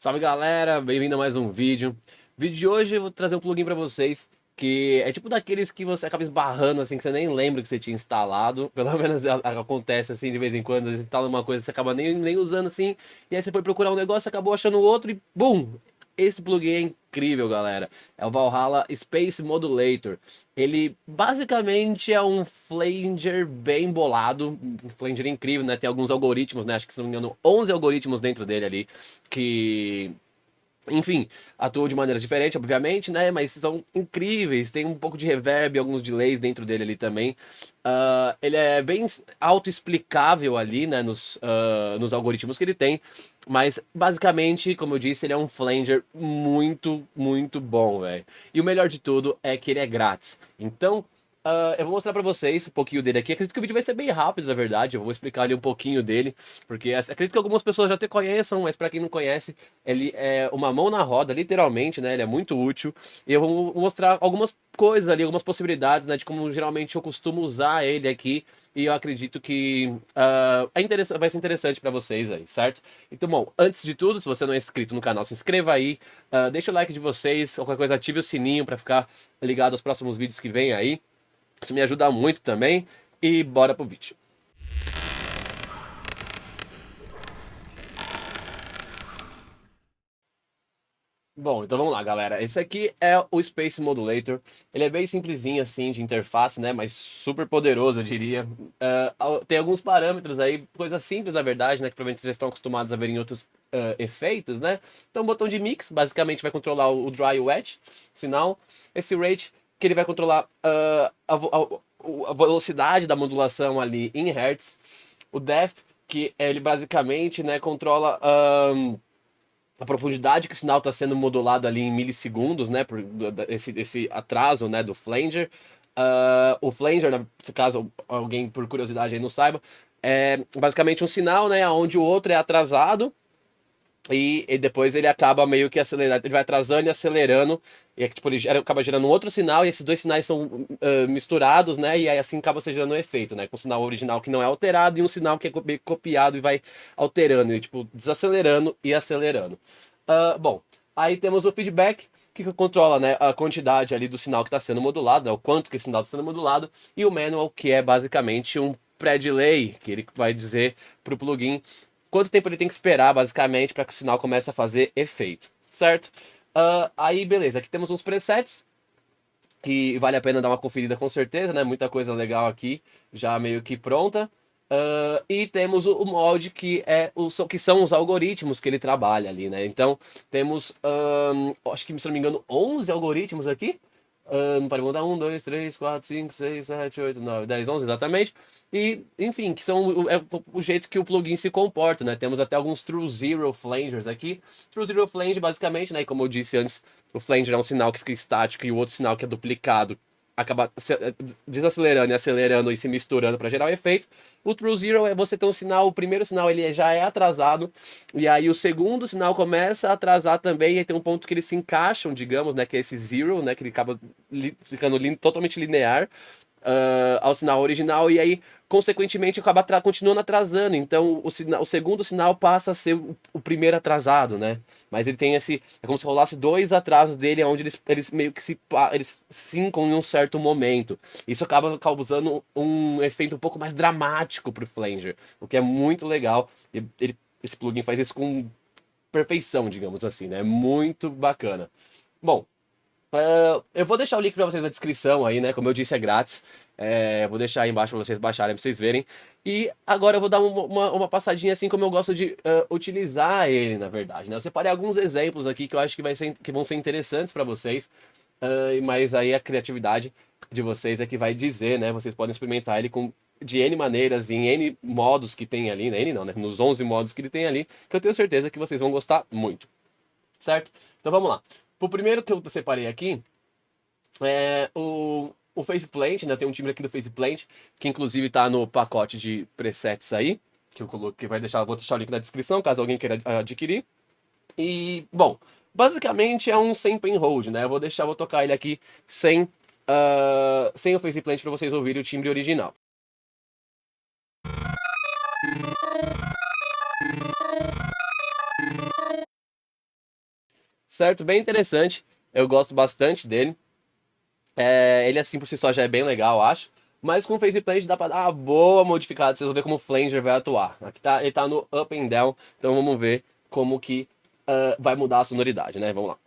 Salve galera, bem-vindo a mais um vídeo. Vídeo de hoje eu vou trazer um plugin pra vocês que é tipo daqueles que você acaba esbarrando assim, que você nem lembra que você tinha instalado. Pelo menos acontece assim de vez em quando, você instala uma coisa que você acaba nem usando assim, e aí você foi procurar um negócio, acabou achando outro e BUM! Esse plugin é incrível, galera. É o Valhalla Space Modulator. Ele basicamente é um flanger bem bolado, um flanger incrível, né? Tem alguns algoritmos, né? Acho que se não me engano, 11 algoritmos dentro dele ali que, enfim, atuam de maneira diferente, obviamente, né? Mas são incríveis. Tem um pouco de reverb, alguns delays dentro dele ali também. Ele é bem autoexplicável ali, né? Nos algoritmos que ele tem. Mas, basicamente, como eu disse, ele é um flanger muito, muito bom, velho. E o melhor de tudo é que ele é grátis. Então, eu vou mostrar pra vocês um pouquinho dele aqui. Acredito que o vídeo vai ser bem rápido, na verdade. Eu vou explicar ali um pouquinho dele, porque acredito que algumas pessoas já até conheçam, mas pra quem não conhece, ele é uma mão na roda, literalmente, né? Ele é muito útil. E eu vou mostrar algumas coisas ali, algumas possibilidades, né? De como geralmente eu costumo usar ele aqui. E eu acredito que vai ser interessante pra vocês aí, certo? Então, bom, antes de tudo, se você não é inscrito no canal, se inscreva aí. Deixa o like de vocês, qualquer coisa ative o sininho pra ficar ligado aos próximos vídeos que vem aí. Isso me ajuda muito também. E bora pro vídeo. Bom, então vamos lá, galera. Esse aqui é o Space Modulator. Ele é bem simplesinho assim de interface, né? Mas super poderoso, eu diria. Tem alguns parâmetros aí, coisas simples na verdade, né? Que provavelmente vocês já estão acostumados a ver em outros efeitos, né? Então, o botão de mix basicamente vai controlar o dry e o wet, sinal. Esse rate que ele vai controlar a velocidade da modulação ali em hertz. O depth que ele basicamente, né, controla a profundidade que o sinal está sendo modulado ali em milissegundos, né, por esse atraso, né, do flanger. O flanger, né, caso alguém por curiosidade aí não saiba, é basicamente um sinal, né, onde o outro é atrasado e depois ele acaba meio que acelerando, ele vai atrasando e acelerando, e tipo, acaba gerando um outro sinal, e esses dois sinais são misturados, né? E aí assim acaba se gerando um efeito, né? Com um sinal original que não é alterado e um sinal que é meio que copiado e vai alterando, e, tipo, desacelerando e acelerando. Bom, aí temos o feedback, que controla, né, a quantidade ali do sinal que está sendo modulado, né, o quanto que esse sinal está sendo modulado, e o manual, que é basicamente um pré-delay, que ele vai dizer para o plugin quanto tempo ele tem que esperar, basicamente, para que o sinal comece a fazer efeito, certo? Aí, beleza, aqui temos uns presets, que vale a pena dar uma conferida com certeza, né? Muita coisa legal aqui, já meio que pronta. E temos o molde que são os algoritmos que ele trabalha ali, né? Então, temos, acho que, se não me engano, 11 algoritmos aqui. Para perguntar, 1, 2, 3, 4, 5, 6, 7, 8, 9, 10, 11 exatamente. E, enfim, que são o jeito que o plugin se comporta, né? Temos até alguns true zero flangers aqui. True zero flange, basicamente, né? Como eu disse antes, o flanger é um sinal que fica estático e o outro sinal que é duplicado acaba desacelerando e acelerando e se misturando para gerar o efeito. O true zero é você ter um sinal, o primeiro sinal ele já é atrasado, e aí o segundo sinal começa a atrasar também, e tem um ponto que eles se encaixam, digamos, né, que é esse zero, né, que ele acaba ficando totalmente linear ao sinal original, e aí, consequentemente, acaba continuando atrasando. Então, o segundo sinal passa a ser o primeiro atrasado, né? Mas ele tem esse. É como se rolasse dois atrasos dele, onde eles meio que eles sincam em um certo momento. Isso acaba causando um efeito um pouco mais dramático pro flanger, o que é muito legal. Esse plugin faz isso com perfeição, digamos assim, né? Muito bacana. Bom, eu vou deixar o link pra vocês na descrição aí, né? Como eu disse, é grátis. Eu vou deixar aí embaixo pra vocês baixarem, pra vocês verem. E agora eu vou dar uma passadinha assim como eu gosto de utilizar ele, na verdade, né? Eu separei alguns exemplos aqui que eu acho que vão ser interessantes pra vocês. Mas aí a criatividade de vocês é que vai dizer, né? Vocês podem experimentar ele de N maneiras, em N modos que tem ali, né? N não, né? Nos 11 modos que ele tem ali, que eu tenho certeza que vocês vão gostar muito, certo? Então vamos lá. O primeiro que eu separei aqui é o Faceplant, né? Tem um timbre aqui do Faceplant, que inclusive tá no pacote de presets aí, que eu coloquei, vou deixar o link na descrição, caso alguém queira adquirir. E, bom, basicamente é um sample and hold, né? Vou tocar ele aqui sem o Faceplant para vocês ouvirem o timbre original. certo? Bem interessante. Eu gosto bastante dele. Ele assim por si só já é bem legal, eu acho. Mas com o Phase Plant dá pra dar uma boa modificada. Vocês vão ver como o Flanger vai atuar. Aqui tá, ele tá no Up and Down. Então vamos ver como que vai mudar a sonoridade, né? Vamos lá.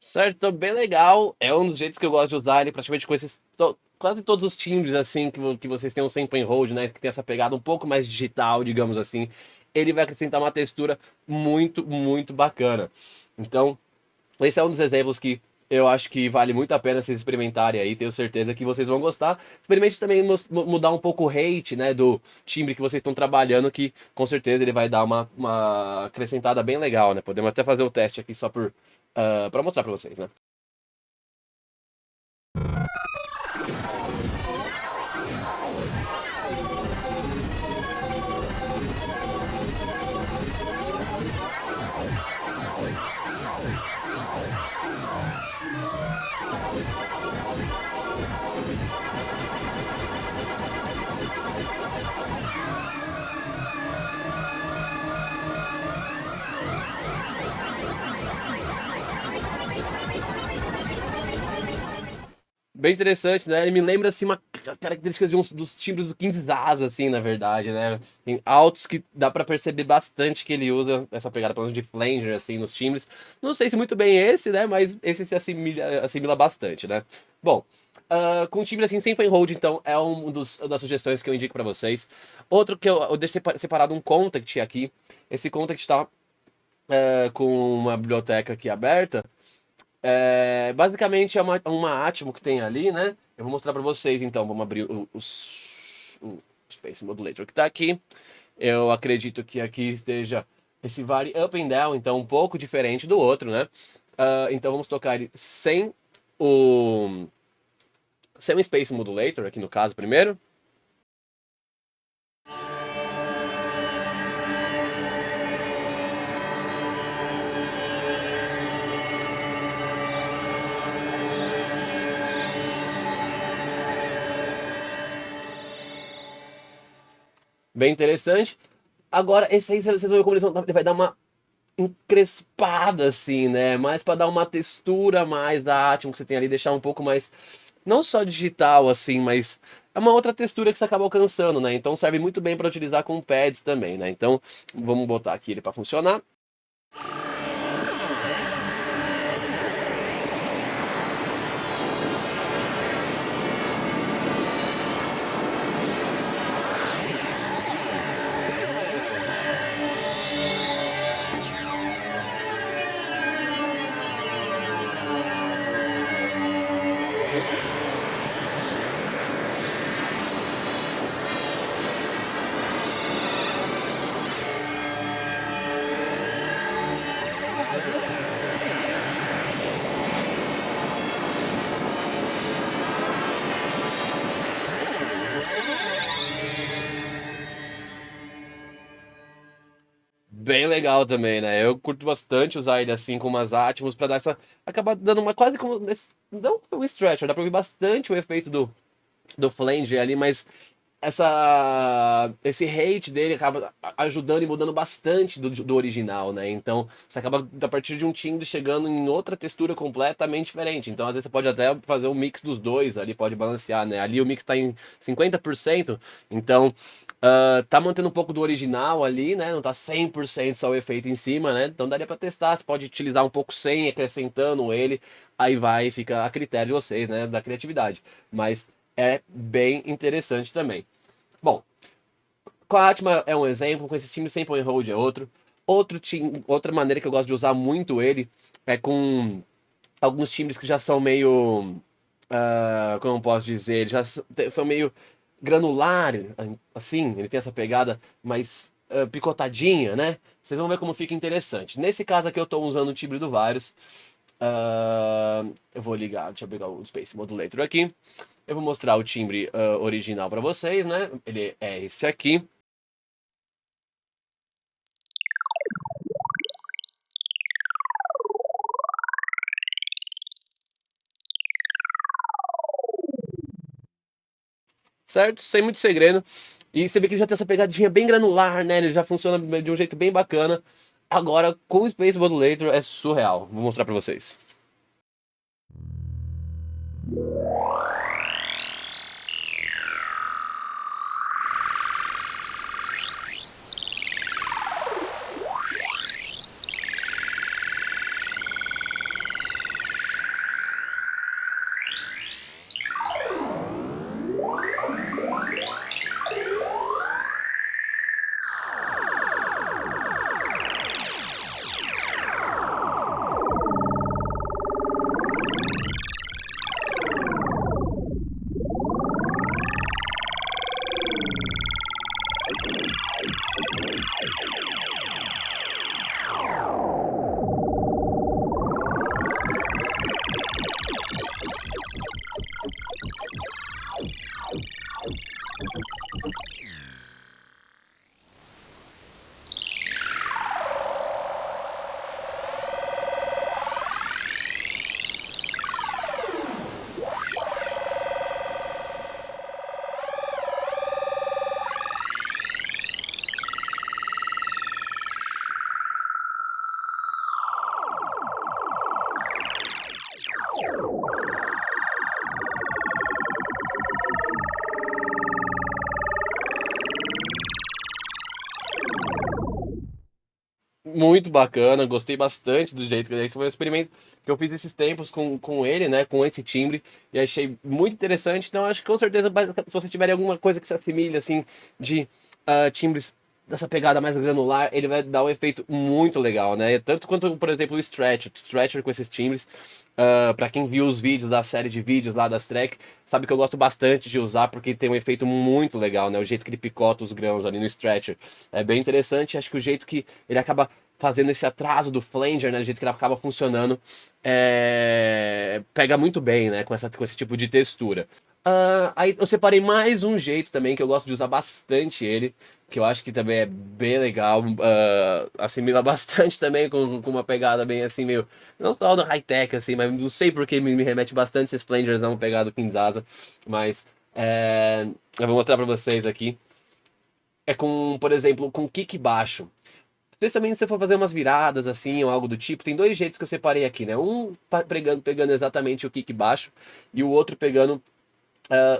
Certo, então bem legal. É um dos jeitos que eu gosto de usar ele, praticamente com esses. Quase todos os timbres, assim, que vocês têm um sample and hold, né? Que tem essa pegada um pouco mais digital, digamos assim. Ele vai acrescentar uma textura muito, muito bacana. Então, esse é um dos exemplos que eu acho que vale muito a pena vocês experimentarem aí. Tenho certeza que vocês vão gostar. Experimente também mudar um pouco o rate, né? Do timbre que vocês estão trabalhando, que com certeza ele vai dar uma acrescentada bem legal, né? Podemos até fazer o teste aqui só para mostrar para vocês, né? Bem interessante, né? Ele me lembra, assim, uma característica dos timbres do Kinshasa, assim, na verdade, né? Tem altos que dá pra perceber bastante que ele usa essa pegada, pelo menos de flanger, assim, nos timbres. Não sei se muito bem esse, né? Mas esse se assimila bastante, né? Bom, com timbre assim, sem pen hold, então, é das sugestões que eu indico pra vocês. Outro que eu deixei separado um contact aqui. Esse contact tá com uma biblioteca aqui aberta. Basicamente é uma Atmo que tem ali, né? Eu vou mostrar para vocês então. Vamos abrir o Space Modulator que tá aqui. Eu acredito que aqui esteja esse Vari Up and Down, então um pouco diferente do outro, né? Então vamos tocar ele o, sem o Space Modulator, aqui no caso, primeiro. Bem interessante. Agora, esse aí, vocês vão ver como ele vai dar uma encrespada, assim, né? Mais para dar uma textura mais da Atmos que você tem ali, deixar um pouco mais, não só digital, assim, mas é uma outra textura que você acaba alcançando, né? Então serve muito bem para utilizar com pads também, né? Então vamos botar aqui ele para funcionar. Bem legal também, né? Eu curto bastante usar ele assim com umas Atmos pra dar essa. Acabar dando uma quase como. Não um stretcher, dá pra ouvir bastante o efeito do flanger ali, mas esse hate dele acaba ajudando e mudando bastante do original, né? Então, você acaba, a partir de um timbre, chegando em outra textura completamente diferente. Então, às vezes, você pode até fazer um mix dos dois ali, pode balancear, né? Ali o mix tá em 50%, então, tá mantendo um pouco do original ali, né? Não tá 100% só o efeito em cima, né? Então, daria pra testar, você pode utilizar um pouco sem, acrescentando ele, aí vai, fica a critério de vocês, né? Da criatividade. Mas é bem interessante também. Bom, com a Atma é um exemplo, com esses times Sample and Hold é outro. Outra maneira que eu gosto de usar muito ele é com alguns times que já são meio. Como eu posso dizer? Eles já são meio granular, assim, ele tem essa pegada mais picotadinha, né? Vocês vão ver como fica interessante. Nesse caso aqui eu estou usando o timbre do Varus. Eu vou ligar, deixa eu pegar o Space Modulator aqui. Eu vou mostrar o timbre original para vocês, né? Ele é esse aqui. Certo? Sem muito segredo. E você vê que ele já tem essa pegadinha bem granular, né? Ele já funciona de um jeito bem bacana. Agora, com o Space Modulator é surreal. Vou mostrar pra vocês. Muito bacana, gostei bastante do jeito que esse foi um experimento que eu fiz esses tempos com ele, né, com esse timbre, e achei muito interessante. Então, acho que com certeza, se você tiver alguma coisa que se assemelhe, assim, de timbres dessa pegada mais granular, ele vai dar um efeito muito legal, né? Tanto quanto, por exemplo, o Stretcher com esses timbres. Pra quem viu os vídeos da série de vídeos lá das track, sabe que eu gosto bastante de usar porque tem um efeito muito legal, né? O jeito que ele picota os grãos ali no Stretcher é bem interessante. Acho que o jeito que ele acaba fazendo esse atraso do flanger, né? O jeito que ele acaba funcionando, pega muito bem, né? Com esse tipo de textura. Aí eu separei mais um jeito também que eu gosto de usar bastante ele, que eu acho que também é bem legal, assimila bastante também com uma pegada bem assim, meio, não só do high-tech, assim, mas não sei porque me remete bastante esses flangers a uma pegada Kinshasa, mas eu vou mostrar pra vocês aqui. É com, por exemplo, com kick baixo. Especialmente se você for fazer umas viradas assim ou algo do tipo, tem dois jeitos que eu separei aqui, né? Um pegando exatamente o kick baixo e o outro pegando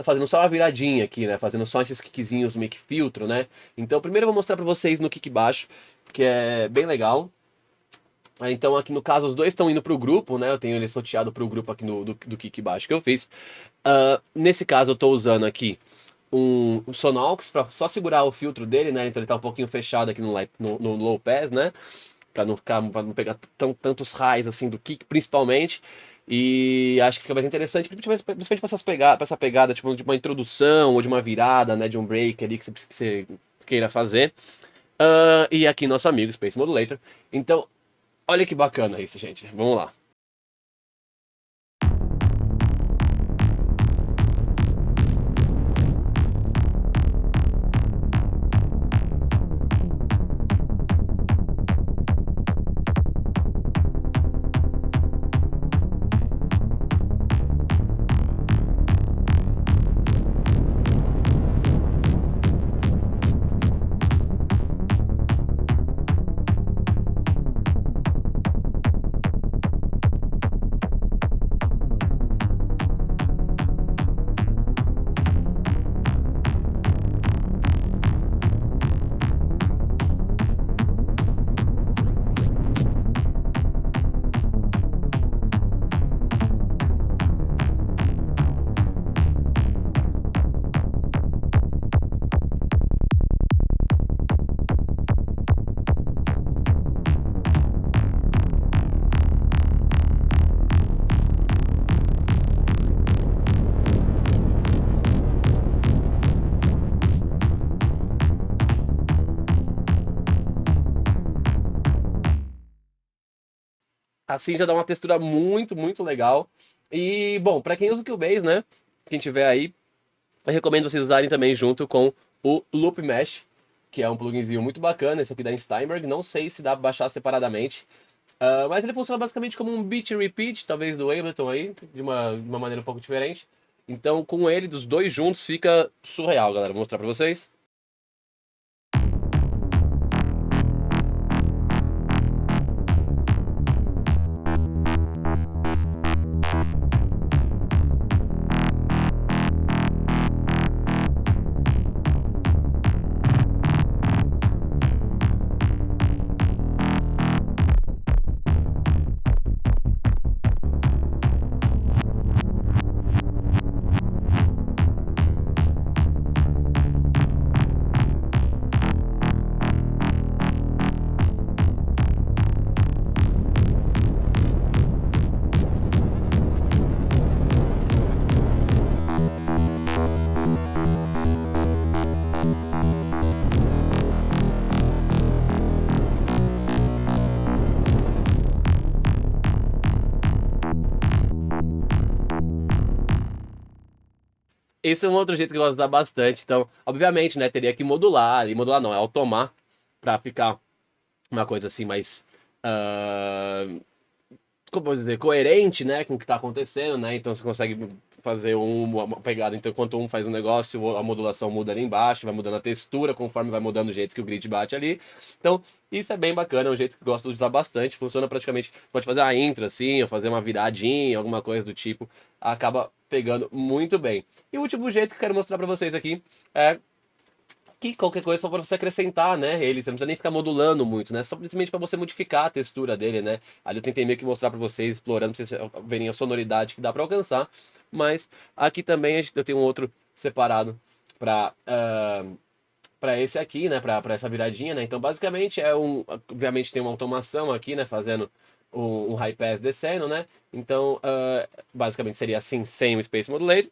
fazendo só uma viradinha aqui, né? Fazendo só esses kickzinhos meio que filtro, né? Então, primeiro eu vou mostrar pra vocês no kick baixo, que é bem legal. Então, aqui no caso, os dois estão indo pro grupo, né? Eu tenho ele sorteado pro grupo aqui do kick baixo que eu fiz. Nesse caso, eu tô usando aqui um Sonox pra só segurar o filtro dele, né? Então ele tá um pouquinho fechado aqui no low pass, né? Pra não pegar tantos raios assim do kick, principalmente. E acho que fica mais interessante, principalmente pra essa pegada, tipo, de uma introdução ou de uma virada, né? De um break ali que você queira fazer. E aqui nosso amigo Space Modulator. Então, olha que bacana isso, gente. Vamos lá. Assim já dá uma textura muito, muito legal. E, bom, para quem usa o Cubase, né? Quem tiver aí, eu recomendo vocês usarem também junto com o Loop Mesh, que é um pluginzinho muito bacana, esse aqui da Steinberg. Não sei se dá pra baixar separadamente, mas ele funciona basicamente como um beat repeat, talvez do Ableton aí, de uma maneira um pouco diferente. Então, com ele, dos dois juntos, fica surreal, galera. Vou mostrar pra vocês. Esse é um outro jeito que eu gosto de usar bastante. Então, obviamente, né, teria que modular, e modular não, é automar, pra ficar uma coisa assim mais, ah, como posso dizer, coerente, né, com o que está acontecendo, né? Então você consegue fazer uma pegada, então enquanto um faz um negócio, a modulação muda ali embaixo, vai mudando a textura conforme vai mudando o jeito que o grid bate ali. Então, isso é bem bacana, é um jeito que eu gosto de usar bastante, funciona praticamente, pode fazer a intro assim, ou fazer uma viradinha, alguma coisa do tipo, acaba pegando muito bem. E o último jeito que eu quero mostrar para vocês aqui é que qualquer coisa é só para você acrescentar, né? Ele, você não precisa nem ficar modulando muito, né? Só simplesmente para você modificar a textura dele, né? Ali eu tentei meio que mostrar para vocês, explorando, pra vocês verem a sonoridade que dá para alcançar. Mas aqui também eu tenho um outro separado para para esse aqui, né? Para essa viradinha, né? Então basicamente obviamente tem uma automação aqui, né? Fazendo um high pass descendo, né? Então basicamente seria assim sem o Space Modulator.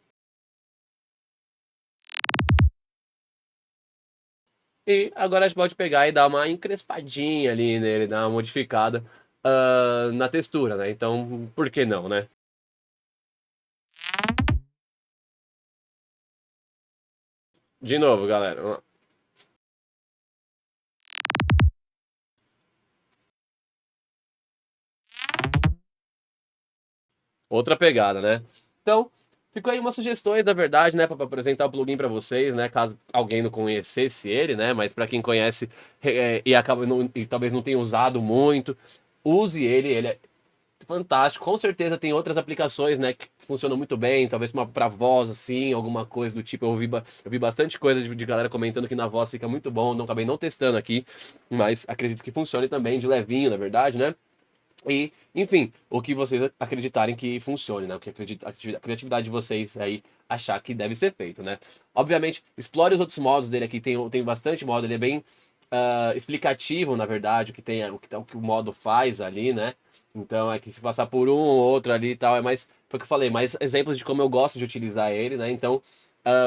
E agora a gente pode pegar e dar uma encrespadinha ali nele, dar uma modificada na textura, né? Então, por que não, né? De novo, galera. Outra pegada, né? Então, ficou aí umas sugestões, na verdade, né, para apresentar o plugin para vocês, né, caso alguém não conhecesse ele, né, mas para quem conhece e acaba e talvez não tenha usado muito, use ele, ele é fantástico. Com certeza tem outras aplicações, né, que funcionam muito bem, talvez para voz, assim, alguma coisa do tipo. Eu vi bastante coisa de galera comentando que na voz fica muito bom, não acabei não testando aqui, mas acredito que funcione também de levinho, na verdade, né? E, enfim, o que vocês acreditarem que funcione, né? O que a criatividade de vocês aí achar que deve ser feito, né? Obviamente, explore os outros modos dele aqui, tem bastante modo, ele é bem explicativo, na verdade, o que o modo faz ali, né? Então é que se passar por um ou outro ali e tal, é mais, foi o que eu falei, mais exemplos de como eu gosto de utilizar ele, né? Então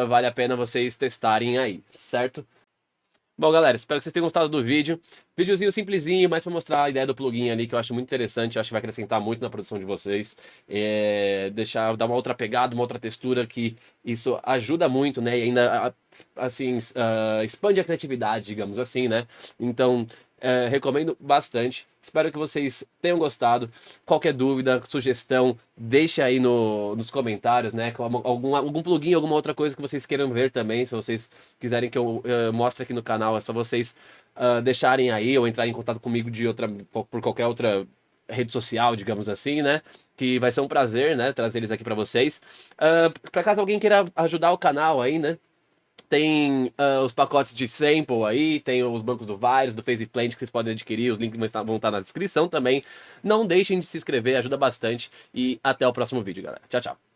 vale a pena vocês testarem aí, certo? Bom, galera, espero que vocês tenham gostado do vídeo. Videozinho simplesinho, mas para mostrar a ideia do plugin ali, que eu acho muito interessante, eu acho que vai acrescentar muito na produção de vocês. Dar uma outra pegada, uma outra textura, que isso ajuda muito, né? E ainda, assim, expande a criatividade, digamos assim, né? Então, recomendo bastante. Espero que vocês tenham gostado. Qualquer dúvida, sugestão, deixa aí nos comentários, né? Algum plugin, alguma outra coisa que vocês queiram ver também. Se vocês quiserem que eu mostre aqui no canal, é só vocês deixarem aí ou entrar em contato comigo por qualquer outra rede social, digamos assim, né? Que vai ser um prazer, né? Trazer eles aqui para vocês. Para caso alguém queira ajudar o canal aí, né? Tem os pacotes de sample aí, tem os bancos do Virus, do Phase Plant que vocês podem adquirir, os links vão estar na descrição também. Não deixem de se inscrever, ajuda bastante. E até o próximo vídeo, galera. Tchau, tchau.